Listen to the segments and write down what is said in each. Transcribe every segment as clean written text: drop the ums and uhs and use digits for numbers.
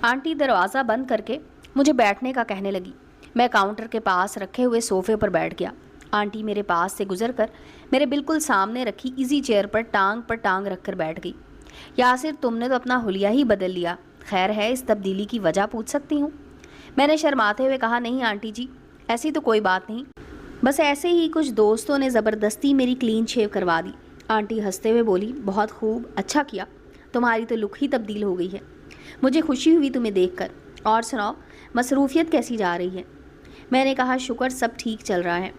Aunty दरवाज़ा बंद करके मुझे बैठने का कहने लगी। मैं काउंटर के पास रखे हुए सोफे पर बैठ गया। आंटी मेरे पास से गुजरकर मेरे बिल्कुल सामने रखी इजी चेयर पर टांग रखकर बैठ गई। यासिर, तुमने तो अपना हुलिया ही बदल लिया। खैर है, इस तब्दीली की वजह पूछ सकती हूँ? मैंने शर्माते हुए कहा, नहीं आंटी जी, ऐसी तो कोई बात नहीं, बस ऐसे ही कुछ दोस्तों ने ज़बरदस्ती मेरी क्लीन शेव करवा दी। आंटी हंसते हुए बोली, बहुत खूब, अच्छा किया, तुम्हारी तो लुक ही तब्दील हो गई है। मुझे खुशी हुई तुम्हें देखकर। और सुनाओ, मसरूफियत कैसी जा रही है? मैंने कहा, शुक्र, सब ठीक चल रहा है।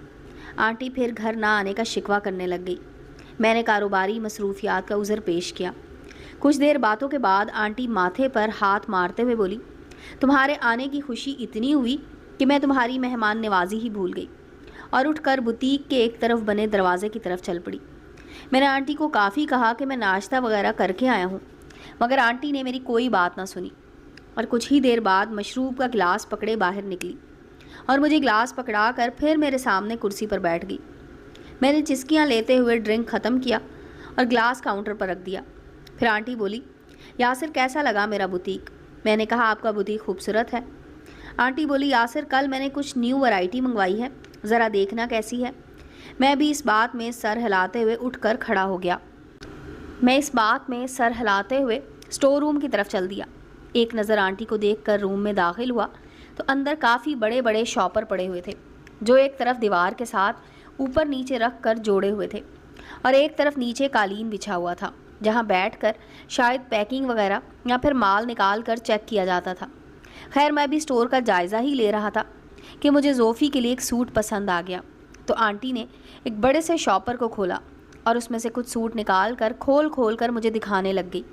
आंटी फिर घर ना आने का शिकवा करने लग गई। मैंने कारोबारी मसरूफियात का उज़र पेश किया। कुछ देर बातों के बाद आंटी माथे पर हाथ मारते हुए बोली, तुम्हारे आने की खुशी इतनी हुई कि मैं तुम्हारी मेहमान नवाजी ही भूल गई, और उठकर बुटीक के एक तरफ बने दरवाजे की तरफ चल पड़ी। मैंने आंटी को काफ़ी कहा कि मैं नाश्ता वगैरह करके आया हूँ, मगर आंटी ने मेरी कोई बात ना सुनी और कुछ ही देर बाद मशरूब का गिलास पकड़े बाहर निकली और मुझे गिलास पकड़ा कर फिर मेरे सामने कुर्सी पर बैठ गई। मैंने चिस्कियाँ लेते हुए ड्रिंक ख़त्म किया और गिलास काउंटर पर रख दिया। फिर आंटी बोली, यासिर, कैसा लगा मेरा बुटीक? मैंने कहा, आपका बुटीक खूबसूरत है। आंटी बोली, यासिर, कल मैंने कुछ न्यू वैरायटी मंगवाई है, ज़रा देखना कैसी है। मैं भी इस बात में सर हिलाते हुए उठकर खड़ा हो गया। स्टोर रूम की तरफ चल दिया। एक नज़र आंटी को देखकर रूम में दाखिल हुआ तो अंदर काफ़ी बड़े बड़े शॉपर पड़े हुए थे, जो एक तरफ दीवार के साथ ऊपर नीचे रख कर जोड़े हुए थे और एक तरफ नीचे कालीन बिछा हुआ था, जहां बैठकर शायद पैकिंग वगैरह या फिर माल निकाल कर चेक किया जाता था। खैर, मैं भी स्टोर का जायज़ा ही ले रहा था कि मुझे ज़ोफ़ी के लिए एक सूट पसंद आ गया। तो आंटी ने एक बड़े से शॉपर को खोला और उसमें से कुछ सूट निकाल कर खोल कर मुझे दिखाने लग गई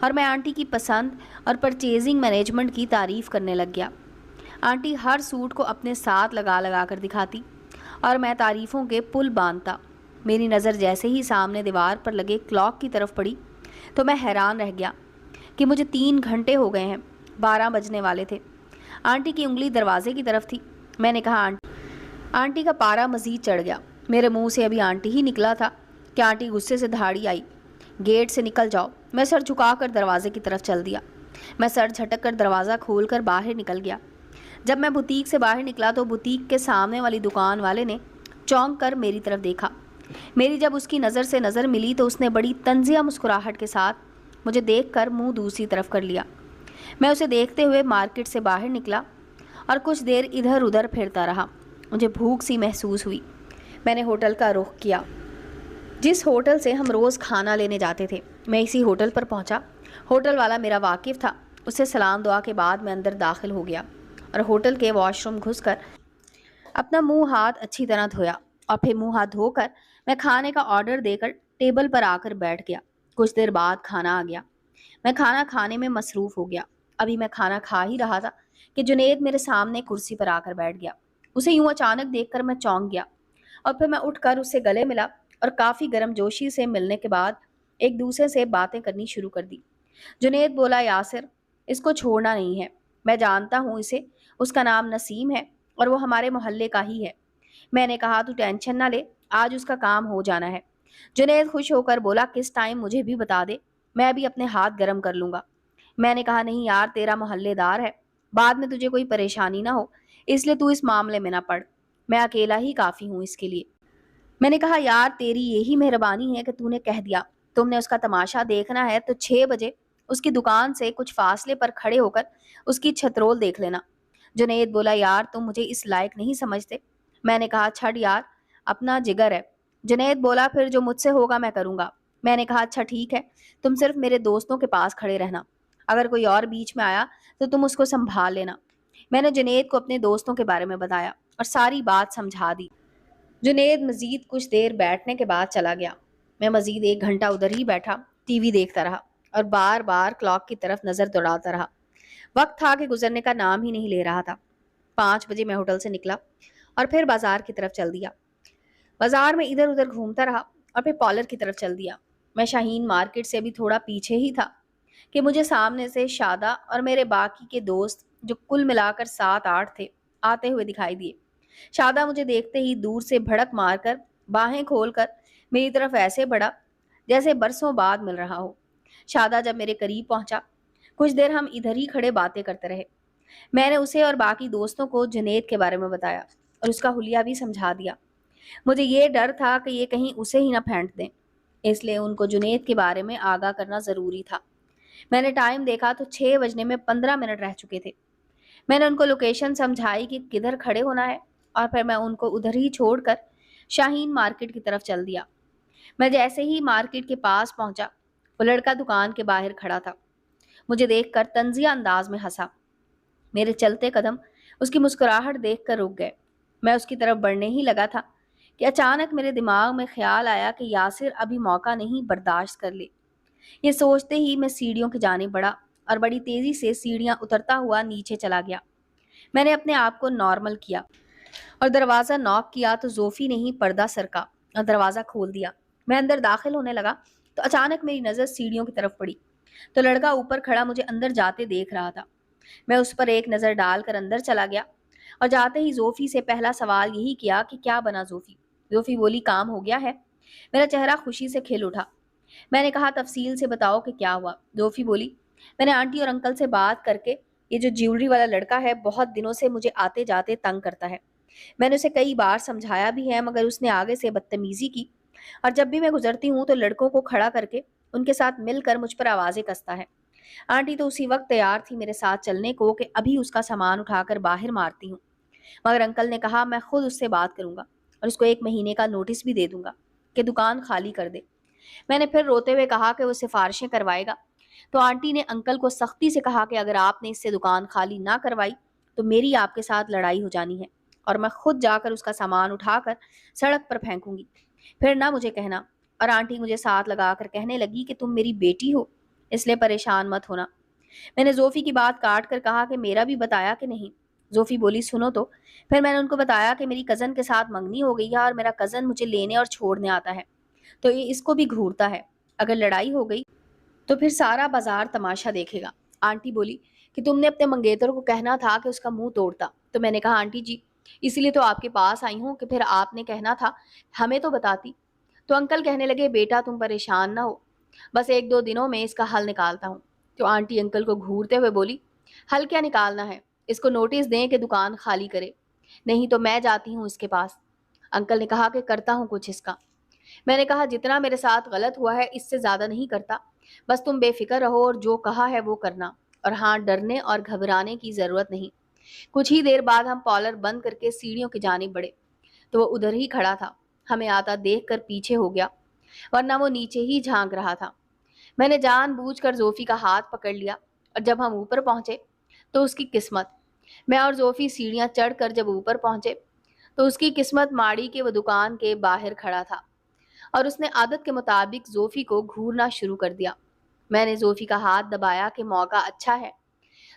और मैं आंटी की पसंद और परचेजिंग मैनेजमेंट की तारीफ़ करने लग गया। आंटी हर सूट को अपने साथ लगा कर दिखाती और मैं तारीफ़ों के पुल बांधता। मेरी नज़र जैसे ही सामने दीवार पर लगे क्लॉक की तरफ पड़ी तो मैं हैरान रह गया कि मुझे 3 घंटे हो गए हैं, 12 बजने वाले थे। आंटी की उंगली दरवाजे की तरफ थी। मैंने कहा, आंटी का पारा मज़ीद चढ़ गया। मेरे मुंह से अभी आंटी ही निकला था कि आंटी गुस्से से दहाड़ी आई, गेट से निकल जाओ। मैं सर झुकाकर दरवाजे की तरफ चल दिया। मैं सर झटक कर दरवाज़ा खोलकर बाहर निकल गया। जब मैं बुटीक से बाहर निकला तो बुटीक के सामने वाली दुकान वाले ने चौंक कर मेरी तरफ देखा। मेरी जब उसकी नज़र से नज़र मिली तो उसने बड़ी तंजिया मुस्कुराहट के साथ मुझे देखकर मुंह दूसरी तरफ कर लिया। मैं उसे देखते हुए मार्केट से बाहर निकला और कुछ देर इधर उधर फिरता रहा। मुझे भूख सी महसूस हुई। मैंने होटल का रुख किया जिस होटल से हम रोज़ खाना लेने जाते थे। मैं इसी होटल पर पहुंचा। होटल वाला मेरा वाकिफ़ था। उससे सलाम दुआ के बाद मैं अंदर दाखिल हो गया और होटल के वॉशरूम घुसकर अपना मुंह हाथ अच्छी तरह धोया और फिर मुंह हाथ धोकर मैं खाने का ऑर्डर देकर टेबल पर आकर बैठ गया। कुछ देर बाद खाना आ गया। मैं खाना खाने में मसरूफ़ हो गया। अभी मैं खाना खा ही रहा था कि जुनेद मेरे सामने कुर्सी पर आकर बैठ गया। उसे यूं अचानक देखकर मैं चौंक गया और फिर मैं उठकर उससे गले मिला और काफ़ी गर्मजोशी से मिलने के बाद एक दूसरे से बातें करनी शुरू कर दी। जुनेद बोला, यासिर, इसको छोड़ना नहीं है। मैं जानता हूँ इसे, उसका नाम नसीम है और वो हमारे मोहल्ले का ही है। मैंने कहा, तू टेंशन ना ले, आज उसका काम हो जाना है। जुनेद खुश होकर बोला, किस टाइम मुझे भी बता दे, मैं भी अपने हाथ गर्म कर लूँगा। मैंने कहा, नहीं यार, तेरा मोहल्लेदार है, बाद में तुझे कोई परेशानी ना हो, इसलिए तू इस मामले में ना पड़। मैं अकेला ही काफ़ी हूँ इसके लिए। मैंने कहा, यार, तेरी यही मेहरबानी है कि तूने कह दिया। तुमने उसका तमाशा देखना है तो 6 बजे उसकी दुकान से कुछ फासले पर खड़े होकर उसकी छतरोल देख लेना। जुनेद बोला, यार, तुम मुझे इस लायक नहीं समझते। मैंने कहा, छड़ यार, अपना जिगर है। जुनेद बोला, फिर जो मुझसे होगा मैं करूँगा। मैंने कहा, अच्छा ठीक है, तुम सिर्फ मेरे दोस्तों के पास खड़े रहना, अगर कोई और बीच में आया तो तुम उसको संभाल लेना। मैंने जुनेद को अपने दोस्तों के बारे में बताया और सारी बात समझा दी। जुनेद मजीद कुछ देर बैठने के बाद चला गया। मैं मजीद 1 घंटा उधर ही बैठा टीवी देखता रहा और बार बार क्लॉक की तरफ नज़र दौड़ाता रहा। वक्त था कि गुजरने का नाम ही नहीं ले रहा था। 5 बजे मैं होटल से निकला और फिर बाजार की तरफ चल दिया। बाजार में इधर उधर घूमता रहा और फिर पॉलर की तरफ चल दिया। मैं शाहीन मार्केट से भी थोड़ा पीछे ही था कि मुझे सामने से शादा और मेरे बाकी के दोस्त, जो कुल मिलाकर 7-8 थे, आते हुए दिखाई दिए। शादा मुझे देखते ही दूर से भड़क मारकर बाहें खोलकर मेरी तरफ ऐसे बढ़ा जैसे बरसों बाद मिल रहा हो। शादा जब मेरे करीब पहुंचा कुछ देर हम इधर ही खड़े बातें करते रहे। मैंने उसे और बाकी दोस्तों को जुनैद के बारे में बताया और उसका हुलिया भी समझा दिया। मुझे ये डर था कि ये कहीं उसे ही ना फेंट दें, इसलिए उनको जुनैद के बारे में आगाह करना ज़रूरी था। मैंने टाइम देखा तो 6 बजने में 15 मिनट रह चुके थे। मैंने उनको लोकेशन समझाई कि किधर खड़े होना है और फिर मैं उनको उधर ही छोड़कर शाहीन मार्केट की तरफ चल दिया। मैं जैसे ही मार्केट के पास पहुंचा, वो लड़का दुकान के बाहर खड़ा था। मुझे देखकर तंजिया अंदाज में हंसा। मेरे चलते कदम उसकी मुस्कुराहट देखकर रुक गए। मैं उसकी तरफ बढ़ने ही लगा था कि अचानक मेरे दिमाग में ख्याल आया कि यासिर अभी मौका नहीं बर्दाश्त कर ले। ये सोचते ही मैं सीढ़ियों की जानिब बढ़ा और बड़ी तेजी से सीढ़ियां उतरता हुआ नीचे चला गया। मैंने अपने आप को नॉर्मल किया और दरवाज़ा नॉक किया तो जोफी ने ही पर्दा सरका और दरवाज़ा खोल दिया। मैं अंदर दाखिल होने लगा तो अचानक मेरी नज़र सीढ़ियों की तरफ पड़ी तो लड़का ऊपर खड़ा मुझे अंदर जाते देख रहा था। मैं उस पर एक नज़र डालकर अंदर चला गया और जाते ही जोफी से पहला सवाल यही किया कि क्या बना जोफी। जोफी बोली, काम हो गया है। मेरा चेहरा खुशी से खिल उठा। मैंने कहा, तफसील से बताओ कि क्या हुआ। जोफी बोली, मैंने आंटी और अंकल से बात करके ये जो ज्वेलरी वाला लड़का है बहुत दिनों से मुझे आते जाते तंग करता है। मैंने उसे कई बार समझाया भी है मगर उसने आगे से बदतमीजी की और जब भी मैं गुजरती हूँ तो लड़कों को खड़ा करके उनके साथ मिलकर मुझ पर आवाज़ें कसता है। आंटी तो उसी वक्त तैयार थी मेरे साथ चलने को कि अभी उसका सामान उठाकर बाहर मारती हूँ, मगर अंकल ने कहा मैं खुद उससे बात करूंगा और उसको 1 महीने का नोटिस भी दे दूंगा कि दुकान खाली कर दे। मैंने फिर रोते हुए कहा कि वो सिफारिशें करवाएगा, तो आंटी ने अंकल को सख्ती से कहा कि अगर आपने इससे दुकान खाली ना करवाई तो मेरी आपके साथ लड़ाई हो जानी है और मैं खुद जाकर उसका सामान उठाकर सड़क पर फेंकूंगी, फिर ना मुझे कहना। और आंटी मुझे साथ लगाकर कहने लगी कि तुम मेरी बेटी हो इसलिए परेशान मत होना। मैंने जोफी की बात काट कर कहा कि मेरा भी बताया कि नहीं। जोफी बोली, सुनो तो। फिर मैंने उनको बताया कि मेरी कज़न के साथ मंगनी हो गई है और मेरा कज़न मुझे लेने और छोड़ने आता है तो ये इसको भी घूरता है। अगर लड़ाई हो गई तो फिर सारा बाजार तमाशा देखेगा। आंटी बोली कि तुमने अपने मंगेतर को कहना था कि उसका मुंह तोड़ता। तो मैंने कहा, आंटी जी इसीलिए तो आपके पास आई हूँ कि फिर आपने कहना था हमें तो बताती। तो अंकल कहने लगे, बेटा तुम परेशान ना हो, बस 1-2 दिनों में इसका हल निकालता हूँ। तो आंटी अंकल को घूरते हुए बोली, हल क्या निकालना है, इसको नोटिस दें कि दुकान खाली करे, नहीं तो मैं जाती हूँ इसके पास। अंकल ने कहा कि करता हूँ कुछ इसका। मैंने कहा, जितना मेरे साथ गलत हुआ है इससे ज्यादा नहीं करता, बस तुम बेफिक्र रहो और जो कहा है वो करना, और हाँ, डरने और घबराने की जरूरत नहीं। कुछ ही देर बाद हम पॉलर बंद करके सीढ़ियों की जानिब बढ़े तो वो उधर ही खड़ा था। हमें आता देखकर पीछे हो गया, वरना वो नीचे ही झांक रहा था। मैंने जानबूझकर जोफी का हाथ पकड़ लिया और जब हम ऊपर पहुंचे तो उसकी किस्मत, मैं और जोफी सीढ़ियां चढ़कर जब ऊपर पहुंचे तो उसकी किस्मत माड़ी के वो दुकान के बाहर खड़ा था और उसने आदत के मुताबिक जोफी को घूरना शुरू कर दिया। मैंने जोफी का हाथ दबाया कि मौका अच्छा है।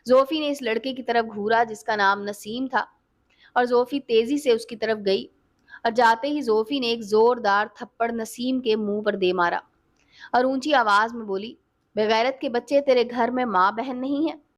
जोफी ने इस लड़के की तरफ घूरा जिसका नाम नसीम था और जोफी तेजी से उसकी तरफ गई और जाते ही जोफी ने एक जोरदार थप्पड़ नसीम के मुंह पर दे मारा और ऊंची आवाज में बोली, बेगैरत के बच्चे, तेरे घर में माँ बहन नहीं है?